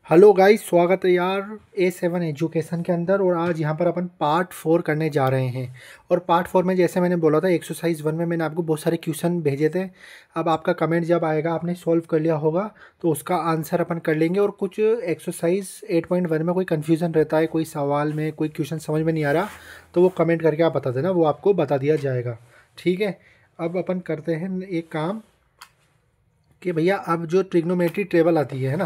Hello guys, स्वागत है यार A7 एजुकेशन के अंदर। और आज यहाँ पर अपन पार्ट 4 करने जा रहे हैं। और पार्ट 4 में जैसे मैंने बोला था एक्सरसाइज 1 में मैंने आपको बहुत सारे क्वेश्चन भेजे थे। अब आपका कमेंट जब आएगा आपने सॉल्व कर लिया होगा तो उसका आंसर अपन कर लेंगे। और कुछ एक्सरसाइज 8.1 में कोई कन्फ्यूज़न रहता है, कोई सवाल में कोई क्वेश्चन समझ में नहीं आ रहा तो वो कमेंट करके आप बता देना, वो आपको बता दिया जाएगा। ठीक है, अब अपन करते हैं एक काम कि भैया अब जो ट्रिग्नोमेट्री टेबल आती है ना,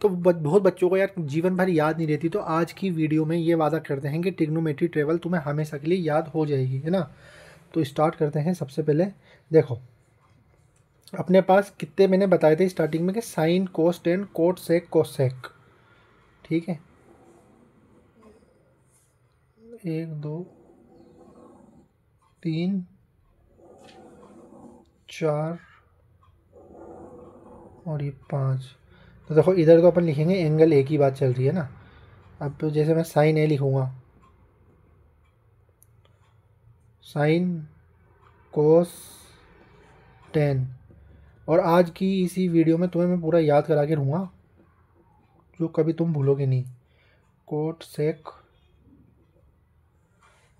तो बहुत बच्चों को यार जीवन भर याद नहीं रहती। तो आज की वीडियो में ये वादा करते हैं कि ट्रिग्नोमेट्री टेबल तुम्हें हमेशा के लिए याद हो जाएगी, है ना। तो स्टार्ट करते हैं। सबसे पहले देखो, अपने पास कितने मैंने बताए थे स्टार्टिंग में कि sine cos tan cot sec cosec. ठीक है, 1 2 3 4 और ये 5। तो देखो इधर तो अपन लिखेंगे एंगल ए की बात चल रही है ना। अब तो जैसे मैं साइन ए लिखूँगा, साइन कोस 10। और आज की इसी वीडियो में तुम्हें मैं पूरा याद करा के रहूँगा जो कभी तुम भूलोगे नहीं। कोट सेक,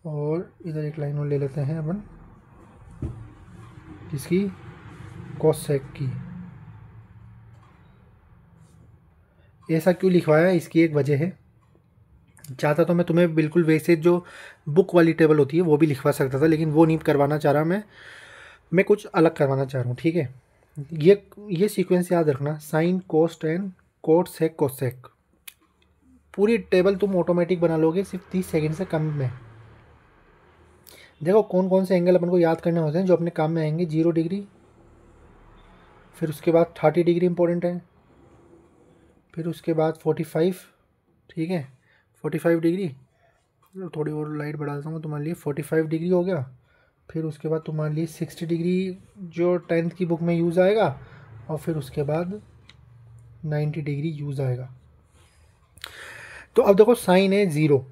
और इधर एक लाइन और ले लेते हैं अपन इसकी, कोसेक की। ऐसा क्यों लिखवाया, इसकी एक वजह है। चाहता तो मैं तुम्हें बिल्कुल वैसे जो बुक वाली टेबल होती है वो भी लिखवा सकता था, लेकिन वो नहीं करवाना चाह रहा मैं कुछ अलग करवाना चाह रहा हूँ। ठीक है, ये सीक्वेंस याद रखना, sine cos tan cot sec cosec. पूरी टेबल तुम ऑटोमेटिक बना लोगे सिर्फ 30 सेकंड से कम में। देखो कौन कौन से एंगल अपन को याद करने होते हैं जो अपने काम में आएंगे। 0 डिग्री, फिर उसके बाद 30 डिग्री इंपॉर्टेंट है, फिर उसके बाद 45। ठीक है, 45 डिग्री। थोड़ी और लाइट बढ़ा देता हूँ तुम्हारे लिए। 45 डिग्री हो गया। फिर उसके बाद तुम्हारे लिए 60 डिग्री जो 10th की बुक में यूज़ आएगा, और फिर उसके बाद 90 डिग्री यूज़ आएगा। तो अब देखो साइन है 0।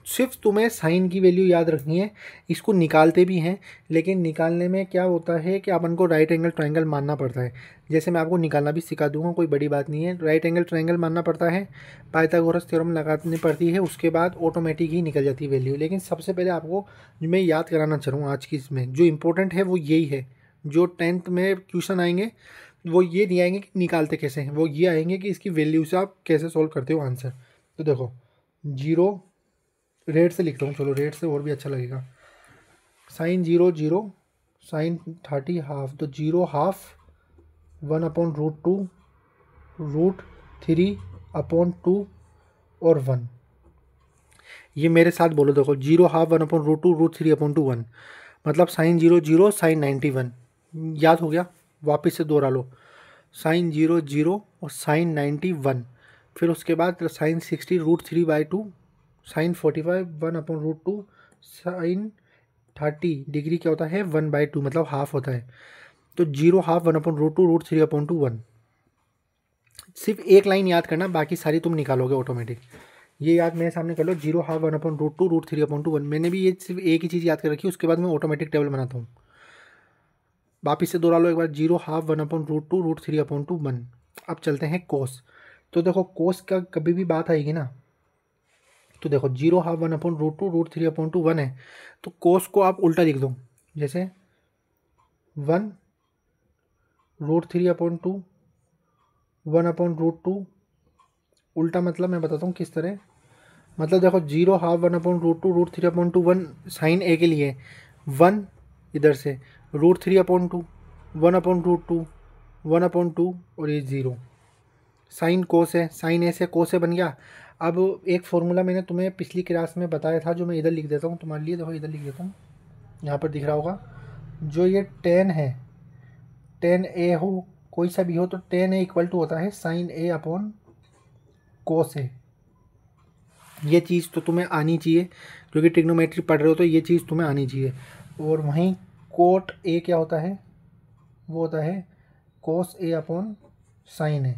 सिर्फ तुम्हें साइन की वैल्यू याद रखनी है। इसको निकालते भी हैं, लेकिन निकालने में क्या होता है कि अपन को राइट एंगल ट्रायंगल मानना पड़ता है। जैसे मैं आपको निकालना भी सिखा दूंगा, कोई बड़ी बात नहीं है। राइट एंगल ट्रायंगल मानना पड़ता है, पाइथागोरस थ्योरम लगानी पड़ती है, उसके बाद ऑटोमेटिक ही निकल जाती है वैल्यू। लेकिन सबसे पहले आपको जो मैं याद कराना चाह रहा हूँ आज की इसमें जो इंपॉर्टेंट है वो यही है। जो 10th में क्वेश्चन आएंगे वो ये नहीं आएंगे कि निकालते कैसे हैं, वो ये आएंगे कि इसकी वैल्यू से आप कैसे सोल्व करते हो आंसर। तो देखो 0, रेड से लिखता हूँ, चलो रेड से और भी अच्छा लगेगा। साइन 0 0, साइन 30 हाफ, तो 0 हाफ 1/√2, √3/2 और 1। ये मेरे साथ बोलो, देखो 0 हाफ 1/√2, √3/2 1। मतलब साइन 0 0, साइन 91। याद हो गया, वापस से दोहरा लो। साइन 0 0 और साइन 91। फिर उसके बाद साइन 60 √3/2, साइन 45 1/√2, साइन 30 डिग्री क्या होता है 1/2, मतलब हाफ होता है। तो 0 हाफ 1/√2, √3/2 1। सिर्फ एक लाइन याद करना, बाकी सारी तुम निकालोगे ऑटोमेटिक। ये याद मेरे सामने कर लो, 0 हाफ 1/√2, √3/2 1। मैंने भी ये सिर्फ एक ही चीज़ याद कर रखी है, उसके बाद मैं ऑटोमेटिक टेबल बनाता हूँ। वापिस से दोहरा लो एक बार, 0 हाफ 1/√2, √3/2 1। अब चलते हैं कोस। तो देखो कोस का कभी भी बात आएगी ना, तो देखो 0 हाफ 1/√2, √3/2 1 है, तो कोस को आप उल्टा लिख दो। जैसे 1 √3/2, 1/√2। उल्टा मतलब मैं बताता हूँ किस तरह। मतलब देखो 0 हाफ 1/√2, √3/2 1 साइन ए के लिए 1, इधर से √3/2, 1/√2, 1/2 और ये 0। साइन कोस है, साइन ए से कोस ए बन गया। अब एक फॉर्मूला मैंने तुम्हें पिछली क्लास में बताया था जो मैं इधर लिख देता हूँ तुम्हारे लिए। देखो इधर लिख देता हूँ, यहाँ पर दिख रहा होगा। जो ये 10 है, 10 ए हो कोई सा भी हो, तो 10 ए इक्वल टू होता है साइन ए अपॉन कोस ए। ये चीज़ तो तुम्हें आनी चाहिए, क्योंकि ट्रिग्नोमेट्री पढ़ रहे हो तो ये चीज़ तुम्हें आनी चाहिए। और वहीं कोट ए क्या होता है, वो होता है कोस ए अपॉन साइन ए।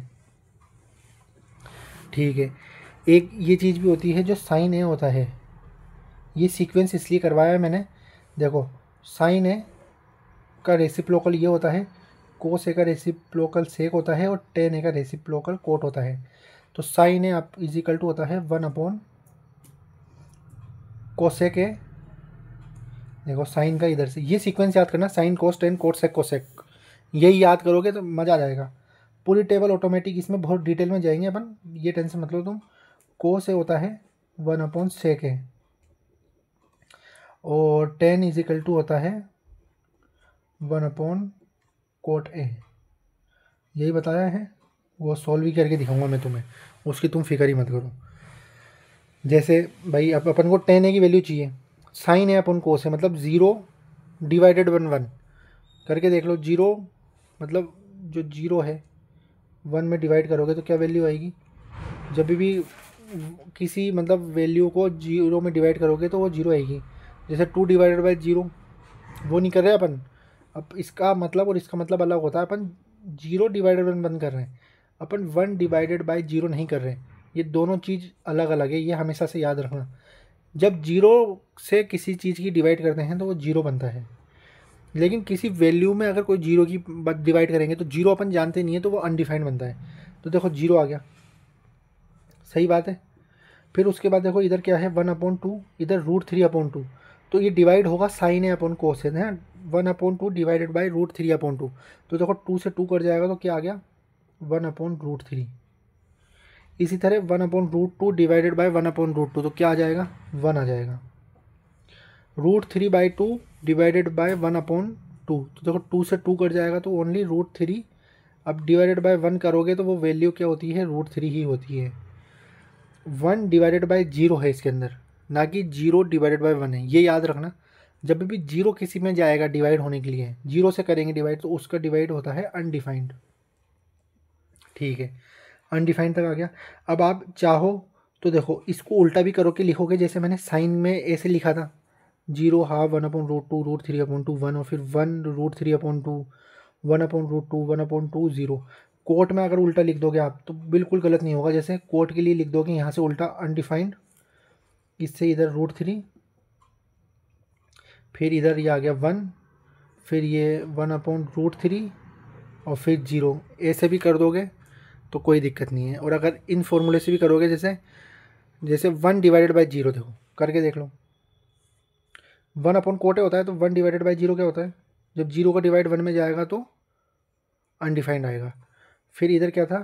ठीक है, एक ये चीज़ भी होती है जो साइन ए होता है। ये सीक्वेंस इसलिए करवाया है मैंने, देखो साइन ए का रेसिप्रोकल ये होता है, कोस ए का रेसिप्रोकल सेक होता है, और टेन ए का रेसिप्रोकल कोट होता है। तो साइन ए आप इजिकल टू होता है 1 कोसेक ए। देखो साइन का इधर से ये सीक्वेंस याद करना, sign cos ten cosec cosec, यही याद करोगे तो मज़ा आ जाएगा। पूरी टेबल ऑटोमेटिक, इसमें बहुत डिटेल में जाएंगे अपन, ये टेंशन मतलब तुम। कोस ए होता है 1/sec ए, और 10 इजिकल टू होता है 1/cot ए। यही बताया है, वो सॉल्व भी करके दिखाऊंगा मैं तुम्हें, उसकी तुम फिक्र ही मत करो। जैसे भाई अब अपन को 10 ए की वैल्यू चाहिए, साइन है अपन कोस है, मतलब 0 डिवाइडेड 1 करके देख लो। 0 मतलब जो 0 है 1 में डिवाइड करोगे तो क्या वैल्यू आएगी। जब भी किसी मतलब वैल्यू को 0 में डिवाइड करोगे तो वो 0 आएगी। जैसे 2 डिवाइडेड बाई 0, वो नहीं कर रहे अपन। अब इसका मतलब और इसका मतलब अलग होता है। अपन 0 डिवाइडेड 1 कर रहे हैं, अपन 1 डिवाइडेड बाई 0 नहीं कर रहे हैं। ये दोनों चीज़ अलग अलग है, ये हमेशा से याद रखना। जब 0 से किसी चीज़ की डिवाइड करते हैं तो वो 0 बनता है, लेकिन किसी वैल्यू में अगर कोई 0 की डिवाइड करेंगे तो 0 अपन जानते नहीं है तो वो अनडिफाइंड बनता है। तो देखो 0 आ गया, सही बात है। फिर उसके बाद देखो इधर क्या है 1/2, इधर √3/2। तो ये डिवाइड होगा साइन ए अपॉन कोस है ना, 1/2 डिवाइडेड बाई √3/2। तो देखो 2 से 2 कट जाएगा तो क्या आ गया 1/√3। इसी तरह 1/√2 डिवाइडेड बाई 1/√2 तो क्या आ जाएगा 1 आ जाएगा। √3/2 डिवाइडेड बाई 1/2, तो देखो 2 से 2 कट जाएगा तो ओनली √3। अब डिवाइडेड बाई 1 करोगे तो वो वैल्यू क्या होती है √3 ही होती है। 1 डिवाइडेड बाई 0 है इसके अंदर, ना कि 0 डिवाइडेड बाई 1 है, ये याद रखना। जब भी 0 किसी में जाएगा डिवाइड होने के लिए, 0 से करेंगे डिवाइड तो उसका डिवाइड होता है अनडिफाइंड। ठीक है, अनडिफाइंड तक आ गया। अब आप चाहो तो देखो इसको उल्टा भी करो कि लिखोगे, जैसे मैंने साइन में ऐसे लिखा था 0 हाफ 1/√2 √3/2 1, और फिर 1 √3/2 1/√2 1/2 0। कोट में अगर उल्टा लिख दोगे आप तो बिल्कुल गलत नहीं होगा। जैसे कोट के लिए लिख दोगे यहाँ से उल्टा अनडिफाइंड, इससे इधर √3, फिर इधर ये आ गया 1, फिर ये 1/√3 और फिर 0। ऐसे भी कर दोगे तो कोई दिक्कत नहीं है। और अगर इन फॉर्मूले से भी करोगे, जैसे जैसे 1 डिवाइडेड बाई 0, देखो करके देख लो। 1/कोटे होता है तो 1 डिवाइडेड बाई 0 क्या होता है, जब 0 का डिवाइड 1 में जाएगा तो अनडिफाइंड आएगा। फिर इधर क्या था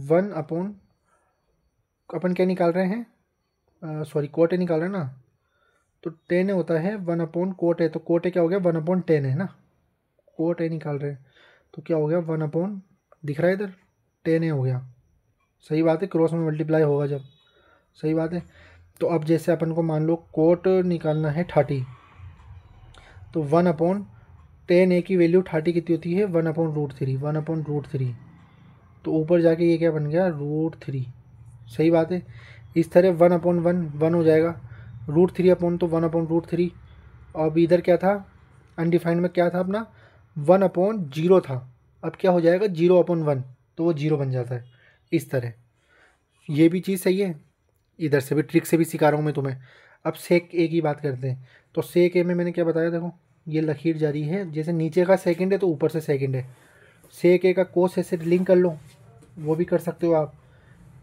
1 अपॉन, अपन क्या निकाल रहे हैं, सॉरी कोटे निकाल रहे हैं ना, तो 10 होता है 1/कोटे, तो कोटे क्या हो गया 1/10 है ना, कोटे निकाल रहे हैं तो क्या हो गया 1/, दिख रहा है इधर 10 हो गया। सही बात है, क्रॉस में मल्टीप्लाई होगा जब, सही बात है। तो अब जैसे अपन को मान लो कोट निकालना है 30, तो 1/10 की वैल्यू 30 कितनी होती है 1/√3, 1/√3। तो ऊपर जाके ये क्या बन गया √3, सही बात है। इस तरह 1/1 1 हो जाएगा, √3 तो 1/√3। अब इधर क्या था अनडिफाइंड में, क्या था अपना 1/0 था, अब क्या हो जाएगा 0/1, तो वो 0 बन जाता है। इस तरह ये भी चीज़ सही है, इधर से भी ट्रिक से भी सिखा रहा हूँ मैं तुम्हें। अब सेक ए की बात करते हैं, तो सेक ए में मैंने क्या बताया, देखो ये लकीर जा रही है, जैसे नीचे का सेकंड है तो ऊपर से सेकंड है। सेक ए का कोस ऐसे लिंक कर लो, वो भी कर सकते हो आप,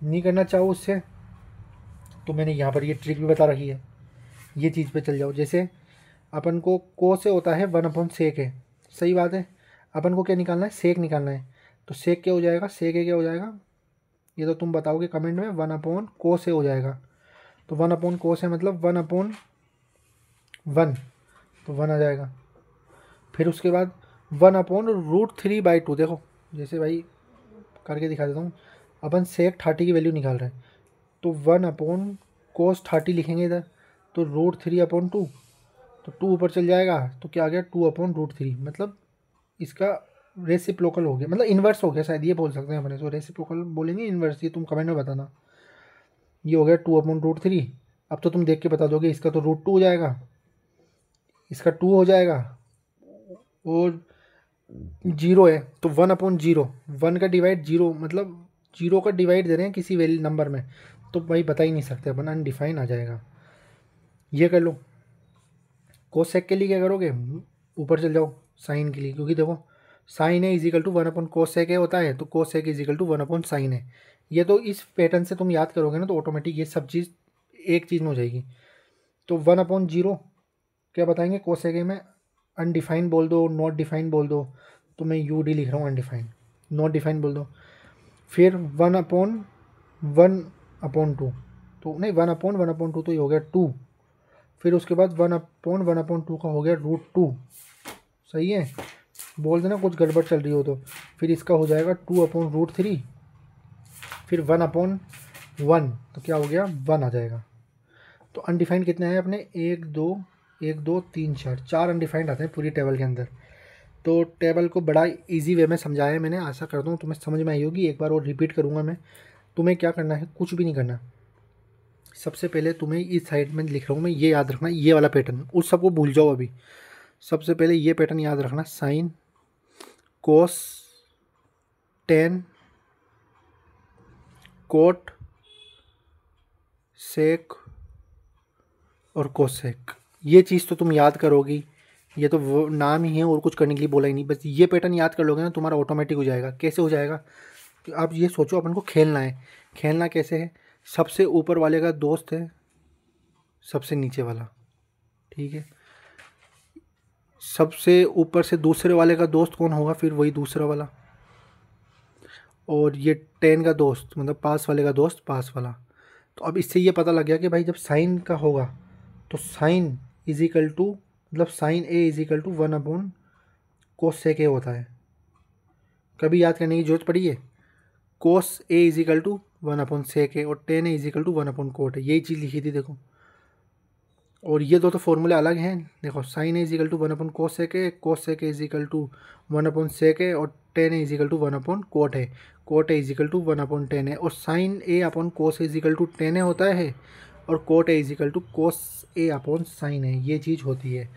नहीं करना चाहो उससे तो मैंने यहाँ पर ये ट्रिक भी बता रखी है, ये चीज़ पे चल जाओ। जैसे अपन को कोस से होता है 1/सेक है, सही बात है। अपन को क्या निकालना है सेक निकालना है, तो सेक क्या हो जाएगा सेक ए क्या हो जाएगा, ये तो तुम बताओगे कमेंट में, 1/कोस ए हो जाएगा। तो 1/कोस ए मतलब 1/1, तो 1 आ जाएगा। फिर उसके बाद 1/√3/2, देखो जैसे भाई करके दिखा देता हूँ। अपन सेक 30 की वैल्यू निकाल रहे हैं तो 1/cos 30 लिखेंगे इधर, तो √3/2, तो 2 ऊपर चल जाएगा तो क्या आ गया 2/√3, मतलब इसका रेसिप्रोकल हो गया, मतलब इन्वर्स हो गया, शायद ये बोल सकते हैं अपने। तो रेसिप्रोकल बोलेंगे इन्वर्स, ये तुम कमेंट में बताना। ये हो गया 2/√3। अब तो तुम देख के बता दोगे, इसका तो √2 हो जाएगा, इसका 2 हो जाएगा, और 0 है तो 1/0, 1 का डिवाइड 0, मतलब 0 का डिवाइड दे रहे हैं किसी वैल्यू नंबर में, तो भाई बता ही नहीं सकते अपन, अनडिफाइन आ जाएगा। ये कर लो। कोसेक के लिए क्या करोगे, ऊपर चल जाओ साइन के लिए, क्योंकि देखो साइन है इजिकल टू 1/कोसेक है होता है, तो कोसेक इजिकल टू 1/साइन है। ये तो इस पैटर्न से तुम याद करोगे ना तो ऑटोमेटिक ये सब चीज़ एक चीज़ में हो जाएगी। तो 1/0 क्या बताएंगे कोसेक में, अनडिफाइंड बोल दो, नॉट डिफाइंड बोल दो, तो मैं यू डी लिख रहा हूँ अनडिफाइंड, नॉट डिफाइंड बोल दो। फिर 1/1/2, तो नहीं 1/1/2 तो ये हो गया 2। फिर उसके बाद 1/1/2 का हो गया √2। सही है, बोल देना कुछ गड़बड़ चल रही हो तो। फिर इसका हो जाएगा 2/√3। फिर 1/1, तो क्या हो गया 1 आ जाएगा। तो अनडिफाइंड कितने हैं अपने, 1 2 1 2 3 4, 4 अनडिफाइंड आते हैं पूरी टेबल के अंदर। तो टेबल को बड़ा इजी वे में समझाया है मैंने, आशा करता हूँ तुम्हें समझ में आई होगी। एक बार और रिपीट करूँगा मैं। तुम्हें क्या करना है, कुछ भी नहीं करना। सबसे पहले तुम्हें इस साइड में लिख रहा हूँ मैं, ये याद रखना, ये वाला पैटर्न, उस सबको भूल जाओ अभी। सबसे पहले ये पैटर्न याद रखना, sine cos tan cot sec और कोसेक। ये चीज़ तो तुम याद करोगी, ये तो वो नाम ही है और कुछ करने के लिए बोला ही नहीं। बस ये पैटर्न याद कर लोगे ना तुम्हारा ऑटोमेटिक हो जाएगा। कैसे हो जाएगा, तो आप ये सोचो अपन को खेलना है। खेलना कैसे है, सबसे ऊपर वाले का दोस्त है सबसे नीचे वाला, ठीक है। सबसे ऊपर से दूसरे वाले का दोस्त कौन होगा, फिर वही दूसरा वाला। और ये 10 का दोस्त मतलब पास वाले का दोस्त पास वाला। तो अब इससे ये पता लग गया कि भाई जब साइन का होगा तो साइन इज इक्वल टू, मतलब sine A is equal to 1/कोसेक ए होता है। कभी याद करने की जरूरत पड़ी है, cos A is equal to 1/सेक ए और 10 ए इज इक्वल टू 1/कोट है, यही चीज़ लिखी थी देखो। और ये दो तो फॉर्मूले अलग हैं, देखो sine A is equal to 1/कोसेक A, cosec A is equal to 1/सेक ए और 10 ए इज इक्वल टू 1/कोट है, cot A is equal to 1/10 है। और sine A upon cos is equal to 10 A होता है और cot A is equal to cos A upon sine है, ये चीज़ होती है।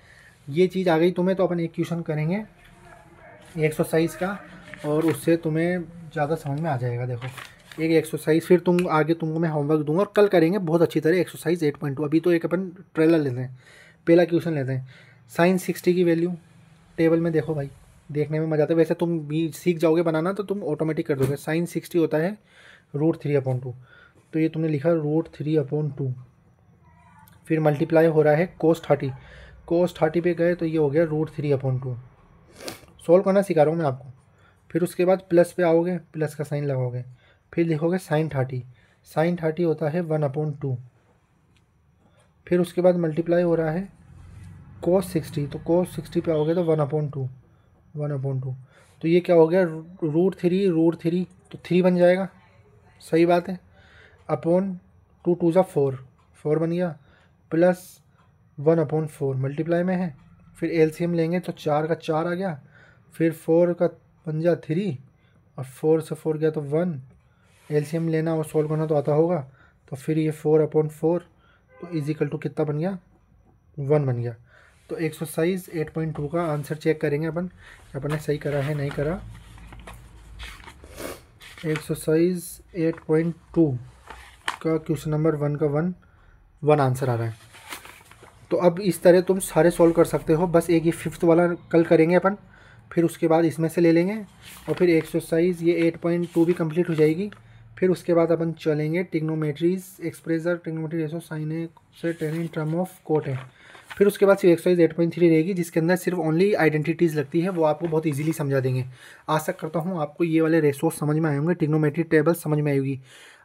ये चीज़ आ गई तुम्हें, तो अपन एक क्वेश्चन करेंगे एक्सरसाइज का और उससे तुम्हें ज़्यादा समझ में आ जाएगा। देखो एक एक्सरसाइज, फिर तुम आगे तुमको मैं होमवर्क दूंगा और कल करेंगे बहुत अच्छी तरह एक्सरसाइज 8.2। अभी तो एक अपन ट्रेलर लेते हैं, पहला क्वेश्चन लेते हैं। साइन 60 की वैल्यू टेबल में देखो भाई, देखने में मजा आता है। वैसे तुम भी सीख जाओगे बनाना तो तुम ऑटोमेटिक कर दोगे। साइन 60 होता है √3/2, तो ये तुमने लिखा √3/2। फिर मल्टीप्लाई हो रहा है कोस 30, कोस 30 पे गए तो ये हो गया √3/2। सोल्व करना सिखा रहा हूँ मैं आपको। फिर उसके बाद प्लस पे आओगे, प्लस का साइन लगाओगे, फिर लिखोगे साइन 30, साइन 30 होता है 1/2। फिर उसके बाद मल्टीप्लाई हो रहा है कोस 60, तो कोस 60 पे आओगे तो 1/2। तो ये क्या हो गया √3 तो 3 बन जाएगा, सही बात है। अपॉन 2 2 4, 4 बन गया, प्लस 1/4 मल्टीप्लाई में है। फिर एलसीएम लेंगे तो 4 का 4 आ गया, फिर 4 का बन जा 3 और 4 से 4 गया तो 1। एलसीएम लेना और सॉल्व करना तो आता होगा, तो फिर ये 4/4 तो इज इक्वल टू कितना बन गया 1 बन गया। तो एक्सरसाइज 8.2 का आंसर चेक करेंगे अपन ने सही करा है नहीं करा। एक्सरसाइज 8.2 का क्वेश्चन नंबर 1 का 1 आंसर आ रहा है। तो अब इस तरह तुम सारे सॉल्व कर सकते हो। बस एक ये 5th वाला कल करेंगे अपन, फिर उसके बाद इसमें से ले लेंगे और फिर एक्सरसाइज ये 8.2 भी कंप्लीट हो जाएगी। फिर उसके बाद अपन चलेंगे trigonometries expressor trigonometry ratio sine A से tan in term of cot है। फिर उसके बाद सिर्फ एक्सरसाइज 8.3 रहेगी जिसके अंदर सिर्फ ओनली आइडेंटिटीज़ लगती है, वो आपको बहुत इजीली समझा देंगे। आशा करता हूँ आपको ये वाले रेशो समझ में आए होंगे, टिग्नोमेट्री टेबल समझ में आएगी।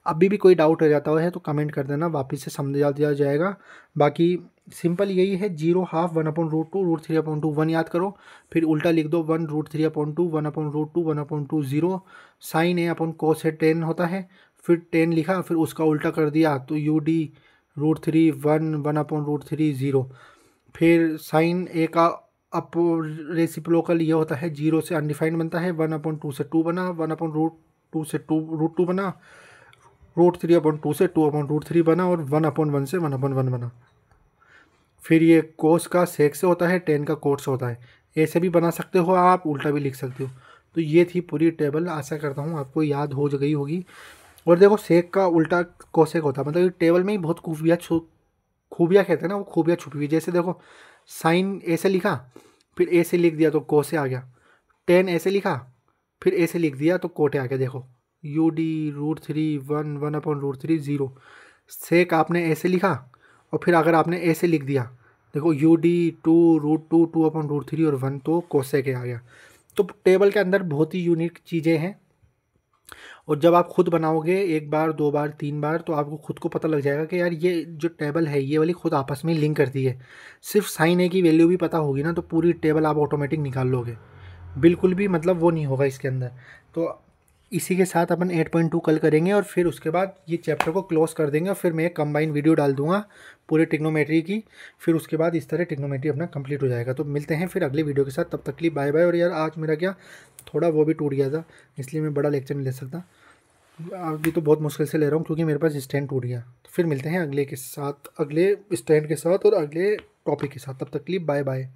अभी भी कोई डाउट रह जाता है तो कमेंट कर देना, वापस से समझा दिया जाएगा। बाकी सिंपल यही है, 0 हाफ 1/√2 √3/2 1 याद करो, फिर उल्टा लिख दो 1 √3/2 1/√2 1/2 0। साइन ए अपॉन कोस है 10 होता है, फिर 10 लिखा, फिर उसका उल्टा कर दिया तो यू डी √3 1 1/√3 0। फिर साइन ए का अप रेसिप्रोकल ये होता है 0 से अनडिफाइंड बनता है, 1/2 से 2 बना, 1/√2 से √2 बना, √3/2 से 2/√3 बना और 1/1 से 1/1 बना। फिर ये कोस का सेक से होता है, 10 का कोट से होता है। ऐसे भी बना सकते हो आप, उल्टा भी लिख सकते हो। तो ये थी पूरी टेबल, आशा करता हूँ आपको याद हो गई होगी। और देखो सेक का उल्टा कोसेक होता है, मतलब ये टेबल में ही बहुत खूबियाँ कहते हैं ना, वो खूबियाँ छुपी हुई। जैसे देखो साइन ऐसे लिखा, फिर ऐसे लिख दिया तो कोसे आ गया, 10 ऐसे लिखा, फिर ऐसे लिख दिया तो कोटे आ गया। देखो यू डी √3 1/√3 0। सेक आपने ऐसे लिखा और फिर अगर आपने ऐसे लिख दिया, देखो यू डी 2√2 2/√3 और 1, तो कोसेक आ गया। तो टेबल के अंदर बहुत ही यूनिक चीज़ें हैं, और जब आप खुद बनाओगे 1 बार 2 बार 3 बार, तो आपको खुद को पता लग जाएगा कि यार ये जो टेबल है ये वाली खुद आपस में लिंक करती है। सिर्फ साइन ए की वैल्यू भी पता होगी ना, तो पूरी टेबल आप ऑटोमेटिक निकाल लोगे, बिल्कुल भी मतलब वो नहीं होगा इसके अंदर। तो इसी के साथ अपन 8.2 कल करेंगे, और फिर उसके बाद ये चैप्टर को क्लोज कर देंगे, और फिर मैं एक कंबाइन वीडियो डाल दूंगा पूरे ट्रिग्नोमेट्री की। फिर उसके बाद इस तरह ट्रिग्नोमेट्री अपना कंप्लीट हो जाएगा। तो मिलते हैं फिर अगले वीडियो के साथ, तब तक के लिए बाय बाय। और यार आज मेरा क्या थोड़ा वो भी टूट गया था, इसलिए मैं बड़ा लेक्चर नहीं ले सकता अभी, तो बहुत मुश्किल से ले रहा हूँ क्योंकि मेरे पास स्टैंड टूट गया। तो फिर मिलते हैं अगले के साथ, अगले स्टैंड के साथ और अगले टॉपिक के साथ। तब तक के लिए बाय बाय।